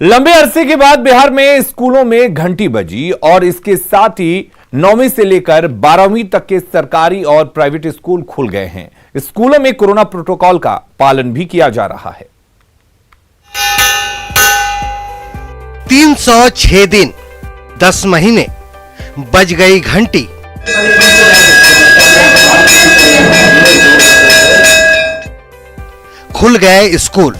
लंबे अरसे के बाद बिहार में स्कूलों में घंटी बजी और इसके साथ ही 9वीं से लेकर 12वीं तक के सरकारी और प्राइवेट स्कूल खुल गए हैं। स्कूलों में कोरोना प्रोटोकॉल का पालन भी किया जा रहा है। 306 दिन 10 महीने बज गई घंटी। खुल गए स्कूल।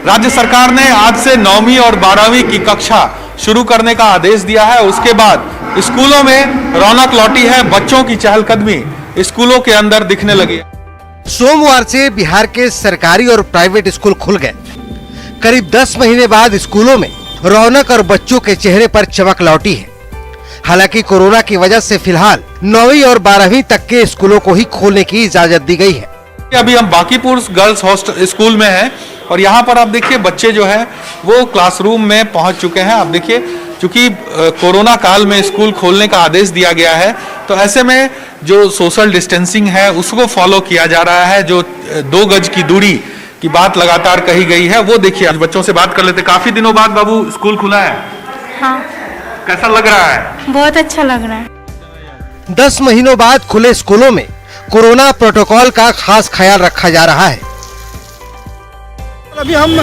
राज्य सरकार ने आज से 9वीं और 12वीं की कक्षा शुरू करने का आदेश दिया है। उसके बाद स्कूलों में रौनक लौटी है, बच्चों की चहलकदमी स्कूलों के अंदर दिखने लगी। सोमवार से बिहार के सरकारी और प्राइवेट स्कूल खुल गए। करीब 10 महीने बाद स्कूलों में रौनक और बच्चों के चेहरे पर चमक लौटी है। हालांकि कोरोना की वजह से फिलहाल 9वीं और 12वीं तक के स्कूलों को ही खोलने की इजाजत दी गई है। अभी हम बांकीपुर गर्ल्स हॉस्टल स्कूल में हैं और यहाँ पर आप देखिए बच्चे जो है वो क्लासरूम में पहुंच चुके हैं। आप देखिए चूंकि कोरोना काल में स्कूल खोलने का आदेश दिया गया है तो ऐसे में जो सोशल डिस्टेंसिंग है उसको फॉलो किया जा रहा है। जो 2 गज की दूरी की बात लगातार कही गई है वो देखिए। आज बच्चों से बात कर लेते। काफी दिनों बाद बाबू स्कूल खुला है। हाँ। कैसा लग रहा है? बहुत अच्छा लग रहा है। 10 महीनों बाद खुले स्कूलों में कोरोना प्रोटोकॉल का खास ख्याल रखा जा रहा है। अभी हम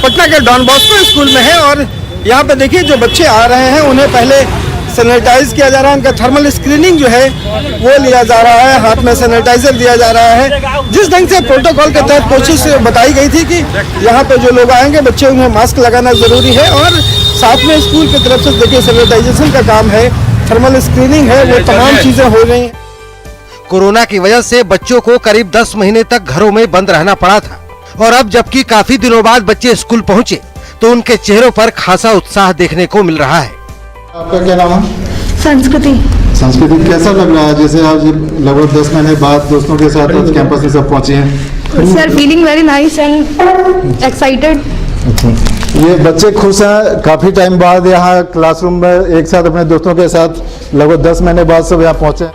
पटना के डॉन बॉस्को स्कूल में हैं और यहाँ पे देखिए जो बच्चे आ रहे हैं उन्हें पहले सैनिटाइज किया जा रहा है। उनका थर्मल स्क्रीनिंग जो है वो लिया जा रहा है, हाथ में सैनिटाइजर दिया जा रहा है। जिस ढंग से प्रोटोकॉल के तहत कोशिश बताई गई थी कि यहाँ पे जो लोग आएंगे बच्चे उन्हें मास्क लगाना जरूरी है और साथ में स्कूल की तरफ से देखिए सैनिटाइजेशन का काम है, थर्मल स्क्रीनिंग है, वो तमाम चीजें हो गई। कोरोना की वजह से बच्चों को करीब 10 महीने तक घरों में बंद रहना पड़ा था और अब जबकि काफी दिनों बाद बच्चे स्कूल पहुंचे तो उनके चेहरों पर खासा उत्साह देखने को मिल रहा है। आपका क्या नाम है? संस्कृति। संस्कृति कैसा लग रहा है? जैसे आज लगभग 10 महीने बाद दोस्तों के साथ आज कैंपस में सब पहुंचे हैं। Sir feeling very nice and excited. ये बच्चे खुश हैं काफी टाइम बाद यहाँ क्लासरूम में एक साथ अपने दोस्तों के साथ लगभग 10 महीने बाद सब यहाँ पहुंचे।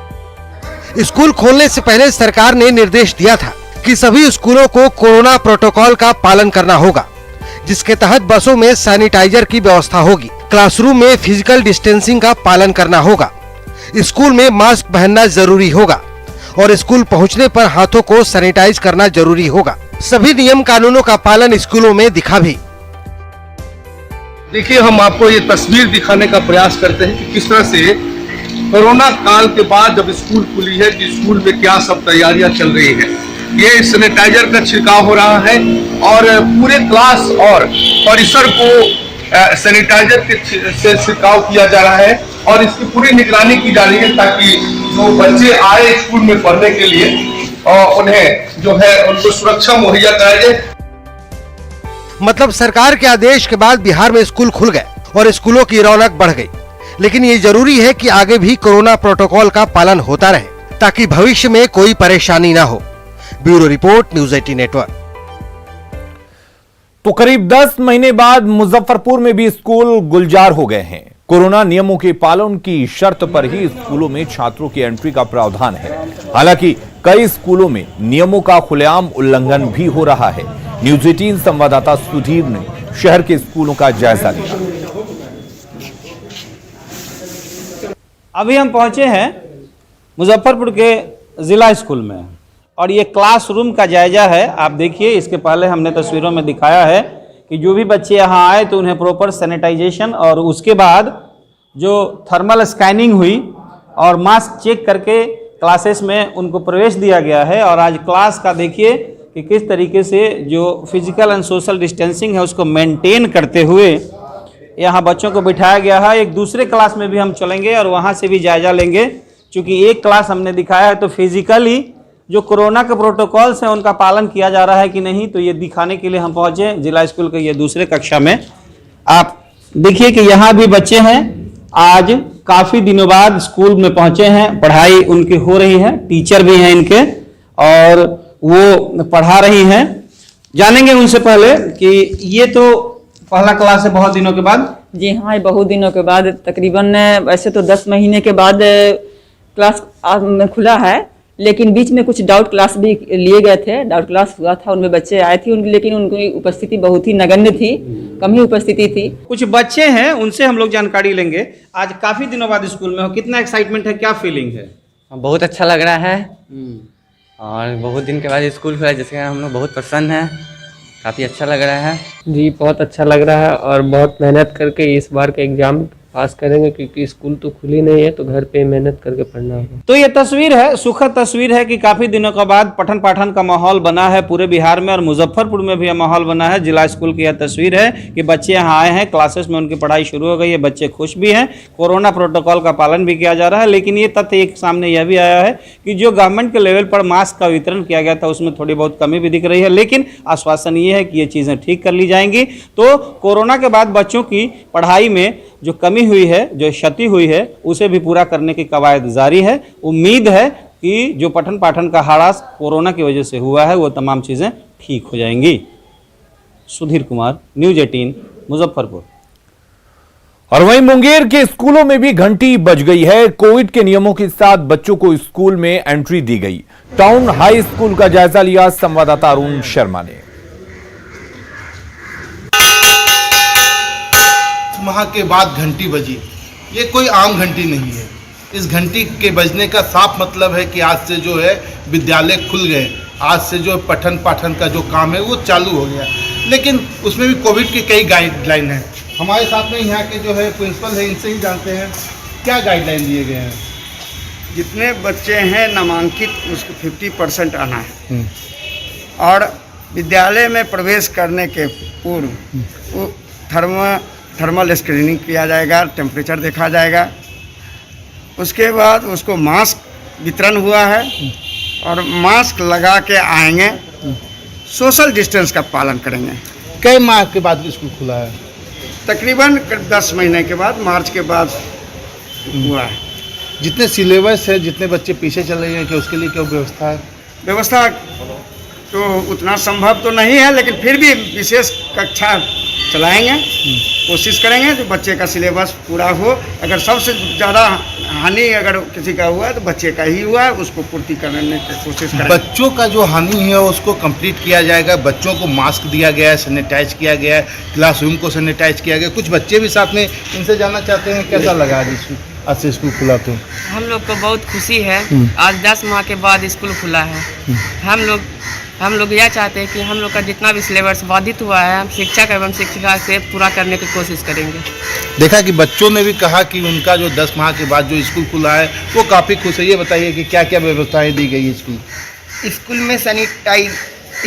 स्कूल खोलने से पहले सरकार ने निर्देश दिया था कि सभी स्कूलों को कोरोना प्रोटोकॉल का पालन करना होगा, जिसके तहत बसों में सैनिटाइजर की व्यवस्था होगी, क्लासरूम में फिजिकल डिस्टेंसिंग का पालन करना होगा, स्कूल में मास्क पहनना जरूरी होगा और स्कूल पहुंचने पर हाथों को सैनिटाइज करना जरूरी होगा। सभी नियम कानूनों का पालन स्कूलों में दिखा भी। देखिए, हम आपको ये तस्वीर दिखाने का प्रयास करते हैं कि किस तरह से कोरोना काल के बाद जब स्कूल खुली है कि स्कूल में क्या सब तैयारियां चल रही है। ये सैनिटाइजर का छिड़काव हो रहा है और पूरे क्लास और परिसर को सैनिटाइजर से छिड़काव किया जा रहा है और इसकी पूरी निगरानी की जा रही है ताकि जो बच्चे आए स्कूल में पढ़ने के लिए उन्हें जो है उनको सुरक्षा मुहैया कराई जाए। मतलब सरकार के आदेश के बाद बिहार में स्कूल खुल गए और स्कूलों की रौनक बढ़ गई, लेकिन ये जरूरी है कि आगे भी कोरोना प्रोटोकॉल का पालन होता रहे ताकि भविष्य में कोई परेशानी ना हो। Bureau report, news 18 network. तो करीब 10 महीने बाद मुजफ्फरपुर में भी स्कूल गुलजार हो गए हैं। कोरोना नियमों के पालन की शर्त पर ही स्कूलों में छात्रों की एंट्री का प्रावधान है। हालांकि कई स्कूलों में नियमों का खुलेआम उल्लंघन भी हो रहा है। न्यूज़ 18 संवाददाता सुधीर ने शहर के स्कूलों का जायजा लिया। अभी हम पहुंचे हैं मुजफ्फरपुर के जिला स्कूल में और ये क्लासरूम का जायजा है। आप देखिए, इसके पहले हमने तस्वीरों में दिखाया है कि जो भी बच्चे यहाँ आए तो उन्हें प्रॉपर सैनिटाइजेशन और उसके बाद जो थर्मल स्कैनिंग हुई और मास्क चेक करके क्लासेस में उनको प्रवेश दिया गया है। और आज क्लास का देखिए कि किस तरीके से जो फिजिकल एंड सोशल डिस्टेंसिंग है उसको मेंटेन करते हुए यहाँ बच्चों को बिठाया गया है। एक दूसरे क्लास में भी हम चलेंगे और वहाँ से भी जायजा लेंगे, क्योंकि एक क्लास हमने दिखाया है तो फिजिकली जो कोरोना के प्रोटोकॉल्स हैं उनका पालन किया जा रहा है कि नहीं, तो ये दिखाने के लिए हम पहुंचे जिला स्कूल के ये दूसरे कक्षा में। आप देखिए कि यहाँ भी बच्चे हैं, आज काफ़ी दिनों बाद स्कूल में पहुंचे हैं, पढ़ाई उनकी हो रही है, टीचर भी हैं इनके और वो पढ़ा रही हैं। जानेंगे उनसे पहले कि ये तो पहला क्लास है बहुत दिनों के बाद। जी हाँ, ये बहुत दिनों के बाद, तकरीबन वैसे तो 10 महीने के बाद क्लास खुला है, लेकिन बीच में कुछ डाउट क्लास भी लिए गए थे, डाउट क्लास हुआ था, उनमें बच्चे आए थे लेकिन उनकी उपस्थिति बहुत ही नगण्य थी, कम ही उपस्थिति थी। कुछ बच्चे हैं, उनसे हम लोग जानकारी लेंगे। आज काफी दिनों बाद स्कूल में हो, कितना एक्साइटमेंट है, क्या फीलिंग है? बहुत अच्छा लग रहा है और बहुत दिन के बाद स्कूल खुला, जिसके हम लोग बहुत प्रसन्न हैं, काफ़ी अच्छा लग रहा है। जी बहुत अच्छा लग रहा है और बहुत मेहनत करके इस बार का एग्जाम पास करेंगे, क्योंकि स्कूल तो खुली नहीं है, तो घर पे मेहनत करके पढ़ना होगा। तो ये तस्वीर है, सुखद तस्वीर है कि काफी दिनों के बाद पठन पाठन का माहौल बना है पूरे बिहार में, और मुजफ्फरपुर में भी यह माहौल बना है। जिला स्कूल की यह तस्वीर है कि बच्चे यहाँ आए हैं, क्लासेस में उनकी पढ़ाई शुरू हो गई है, बच्चे खुश भी हैं, कोरोना प्रोटोकॉल का पालन भी किया जा रहा है। लेकिन ये तथ्य एक सामने यह भी आया है कि जो गवर्नमेंट के लेवल पर मास्क का वितरण किया गया था उसमें थोड़ी बहुत कमी भी दिख रही है, लेकिन आश्वासन ये है कि ये चीजें ठीक कर ली जाएंगी। तो कोरोना के बाद बच्चों की पढ़ाई में जो कमी हुई है, जो क्षति हुई है, उसे भी पूरा करने की कवायद जारी है। उम्मीद है कि जो पठन पाठन का हड़ास कोरोना की वजह से हुआ है वो तमाम चीजें ठीक हो जाएंगी। सुधीर कुमार, न्यूज़ 18, मुजफ्फरपुर। और वहीं मुंगेर के स्कूलों में भी घंटी बज गई है। कोविड के नियमों के साथ बच्चों को स्कूल में एंट्री दी गई। टाउन हाई स्कूल का जायजा लिया संवाददाता अरुण शर्मा ने। माह के बाद घंटी बजी, ये कोई आम घंटी नहीं है। इस घंटी के बजने का साफ मतलब है कि आज से जो है विद्यालय खुल गए, आज से जो पठन पाठन का जो काम है वो चालू हो गया। लेकिन उसमें भी कोविड की कई गाइडलाइन हैं। हमारे साथ में यहाँ के जो है प्रिंसिपल है, इनसे ही जानते हैं क्या गाइडलाइन दिए गए हैं। जितने बच्चे हैं नामांकित उसको 50% आना है, और विद्यालय में प्रवेश करने के पूर्व थर्मल स्क्रीनिंग किया जाएगा, टेम्परेचर देखा जाएगा। उसके बाद उसको मास्क वितरण हुआ है और मास्क लगा के आएंगे, सोशल डिस्टेंस का पालन करेंगे। कई माह के बाद स्कूल खुला है? तकरीबन 10 महीने के बाद, मार्च के बाद हुआ है। जितने सिलेबस है, जितने बच्चे पीछे चल रहे हैं, कि उसके लिए क्या व्यवस्था है? व्यवस्था तो उतना संभव तो नहीं है, लेकिन फिर भी विशेष कक्षा चलाएंगे, कोशिश करेंगे जो बच्चे का सिलेबस पूरा हो। अगर सबसे ज़्यादा हानि अगर किसी का हुआ है तो बच्चे का ही हुआ है, उसको पूर्ति करने की कोशिश करेंगे। बच्चों का जो हानि है उसको कंप्लीट किया जाएगा। बच्चों को मास्क दिया गया है, सैनिटाइज किया गया है, क्लासरूम को सैनिटाइज किया गया। कुछ बच्चे भी साथ में, इनसे जानना चाहते हैं कैसा लगा आज से स्कूल खुला? तो हम लोग को बहुत खुशी है, आज 10 माह के बाद स्कूल खुला है। हम लोग यह चाहते हैं कि हम लोग का जितना भी सिलेबस बाधित हुआ है, हम शिक्षक एवं शिक्षिका से पूरा करने की कोशिश करेंगे। देखा कि बच्चों ने भी कहा कि उनका जो 10 माह के बाद जो स्कूल खुला है वो काफ़ी खुश है। ये बताइए कि क्या क्या व्यवस्थाएं दी गई स्कूल में?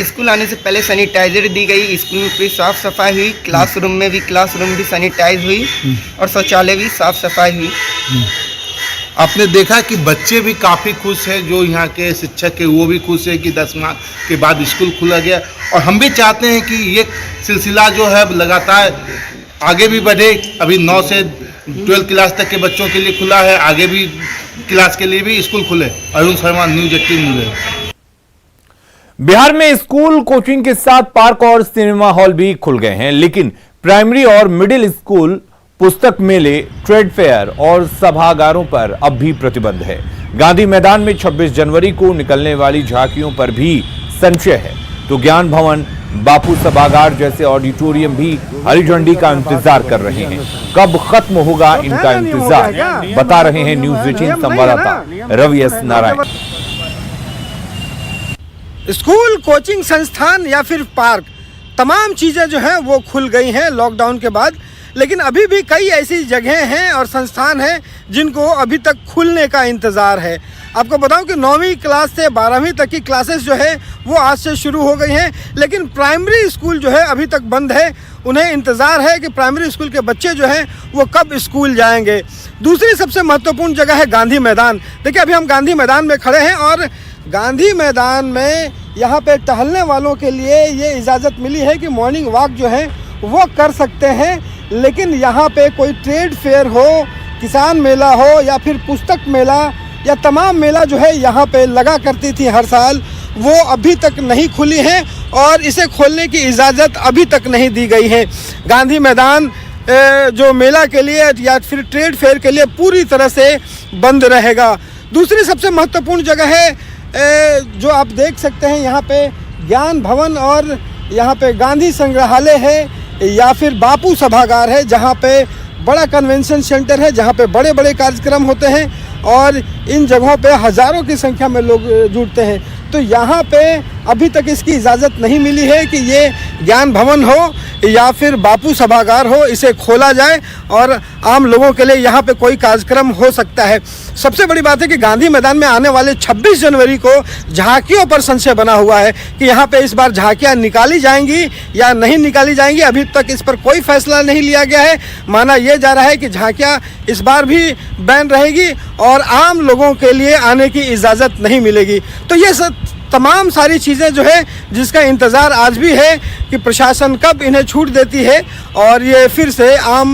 स्कूल आने से पहले सैनिटाइजर दी गई, स्कूल में पूरी साफ सफाई हुई, क्लासरूम भी सैनिटाइज हुई और शौचालय भी साफ सफाई हुई। आपने देखा कि बच्चे भी काफ़ी खुश हैं, जो यहाँ के शिक्षक है वो भी खुश है कि 10 माह के बाद स्कूल खुला गया। और हम भी चाहते हैं कि ये सिलसिला जो है लगातार आगे भी बढ़े। अभी 9 से 12 क्लास तक के बच्चों के लिए खुला है, आगे भी क्लास के लिए भी स्कूल खुले। अरुण शर्मा, न्यूज़ 18। बिहार में स्कूल, कोचिंग के साथ पार्क और सिनेमा हॉल भी खुल गए हैं, लेकिन प्राइमरी और मिडिल स्कूल, पुस्तक मेले, ट्रेड फेयर और सभागारों पर अब भी प्रतिबंध है। गांधी मैदान में 26 जनवरी को निकलने वाली झांकियों पर भी संशय है, तो ज्ञान भवन, बापू सभागार जैसे ऑडिटोरियम भी हरी झंडी का इंतजार कर रहे हैं। कब खत्म होगा इनका इंतजार, बता रहे हैं न्यूज़ 18 संवाददाता Ravi S Narayan. School, coaching संस्थान या फिर पार्क, तमाम चीज़ें जो हैं वो खुल गई हैं लॉकडाउन के बाद। लेकिन अभी भी कई ऐसी जगहें हैं और संस्थान हैं जिनको अभी तक खुलने का इंतज़ार है। आपको बताऊं कि 9वीं क्लास से 12वीं तक की क्लासेस जो है वो आज से शुरू हो गई हैं, लेकिन प्राइमरी स्कूल जो है अभी तक बंद है। उन्हें इंतज़ार है कि प्राइमरी स्कूल के बच्चे जो हैं वो कब स्कूल जाएंगे। दूसरी सबसे महत्वपूर्ण जगह है गांधी मैदान। देखिए, अभी हम गांधी मैदान में खड़े हैं और गांधी मैदान में यहाँ पे टहलने वालों के लिए ये इजाज़त मिली है कि मॉर्निंग वॉक जो है वो कर सकते हैं। लेकिन यहाँ पे कोई ट्रेड फेयर हो, किसान मेला हो या फिर पुस्तक मेला या तमाम मेला जो है यहाँ पे लगा करती थी हर साल, वो अभी तक नहीं खुली हैं और इसे खोलने की इजाज़त अभी तक नहीं दी गई है। गांधी मैदान जो मेला के लिए या फिर ट्रेड फेयर के लिए पूरी तरह से बंद रहेगा। दूसरी सबसे महत्वपूर्ण जगह है जो आप देख सकते हैं यहाँ पे ज्ञान भवन और यहाँ पे गांधी संग्रहालय है या फिर बापू सभागार है, जहाँ पे बड़ा कन्वेंशन सेंटर है, जहाँ पे बड़े बड़े कार्यक्रम होते हैं और इन जगहों पे हज़ारों की संख्या में लोग जुटते हैं। तो यहाँ पे अभी तक इसकी इजाज़त नहीं मिली है कि ये ज्ञान भवन हो या फिर बापू सभागार हो, इसे खोला जाए और आम लोगों के लिए यहाँ पे कोई कार्यक्रम हो सकता है। सबसे बड़ी बात है कि गांधी मैदान में आने वाले 26 जनवरी को झांकियों पर संशय बना हुआ है कि यहाँ पे इस बार झांकियाँ निकाली जाएंगी या नहीं निकाली जाएंगी। अभी तक इस पर कोई फैसला नहीं लिया गया है। माना यह जा रहा है कि झांकियाँ इस बार भी बैन रहेगी और आम लोगों के लिए आने की इजाज़त नहीं मिलेगी। तो ये सब तमाम सारी चीज़ें जो है जिसका इंतज़ार आज भी है कि प्रशासन कब इन्हें छूट देती है और ये फिर से आम